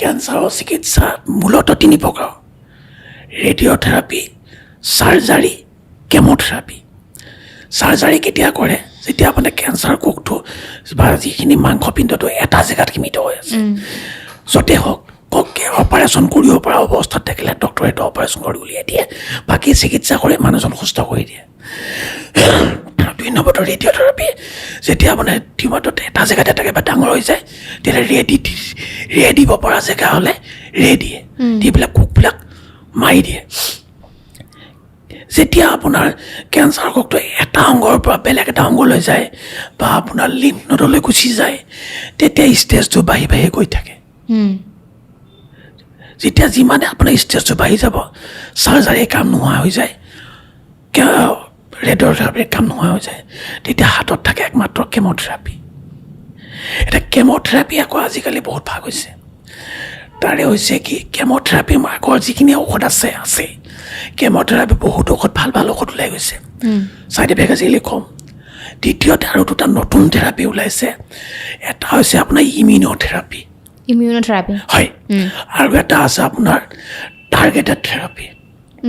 কেঞ্চাৰৰ চিকিৎসা মূলতঃ 3 প্ৰকাৰ ৰেডিঅ'থেৰাপি চাৰ্জাৰী কেমোথেৰাপি চাৰ্জাৰী কেতিয়া কৰে যেতিয়া আপোনাৰ কেঞ্চাৰ কোষটো বা যিখিনি মাংসপিণ্ডটো এটা জেগাত সীমিত হৈ আছে য'তে হওক কওককে অপাৰেশ্যন কৰিব পৰা অৱস্থাত থাকিলে ডক্টৰে এইটো অপাৰেশ্যন কৰি উলিয়াই দিয়ে বাকী চিকিৎসা কৰি মানুহজন সুস্থ কৰি দিয়ে 2 নম্বৰটো ৰেডিঅ'থেৰাপি যেতিয়া মানে টিউমাৰটো এটা জেগাতে থাকে বা ডাঙৰ হৈ যায় তেতিয়া ৰে দিব পৰা জেগা হ'লে ৰে দিয়ে যিবিলাক কোষবিলাক মাৰি দিয়ে যেতিয়া আপোনাৰ কেঞ্চাৰ কোষটো এটা অংগৰ পৰা বেলেগ এটা অংগলৈ যায় বা আপোনাৰ লিম্ফ নোডলৈ গুচি যায় তেতিয়া ষ্টেজটো বাঢ়ি বাঢ়ি গৈ থাকে যেতিয়া যিমানে আপোনাৰ ষ্টেজটো বাঢ়ি যাব চাৰ্জাৰীৰ কাম নোহোৱা হৈ যায় ৰেডিঅ'থেৰাপিৰ কাম নোহোৱা হৈ যায় তেতিয়া হাতত থাকে একমাত্ৰ কেমোথেৰাপি এটা কেমোথেৰাপি আকৌ আজিকালি বহুত ভাগ হৈছে তাৰে হৈছে কি কেমোথেৰাপি আগৰ যিখিনি ঔষধ আছে কেমোথেৰাপি বহুত ঔষধ ভাল ঔষধ ওলাই গৈছে ছাইড এফেক্ট আজিকালি কম দ্বিতীয়তে আৰু 2টা নতুন থেৰাপি ওলাইছে এটা হৈছে আপোনাৰ ইমিউনোথেৰাপি ইমিউনোথেৰাপি হয় আৰু এটা আছে আপোনাৰ টাৰ্গেটেড থেৰাপি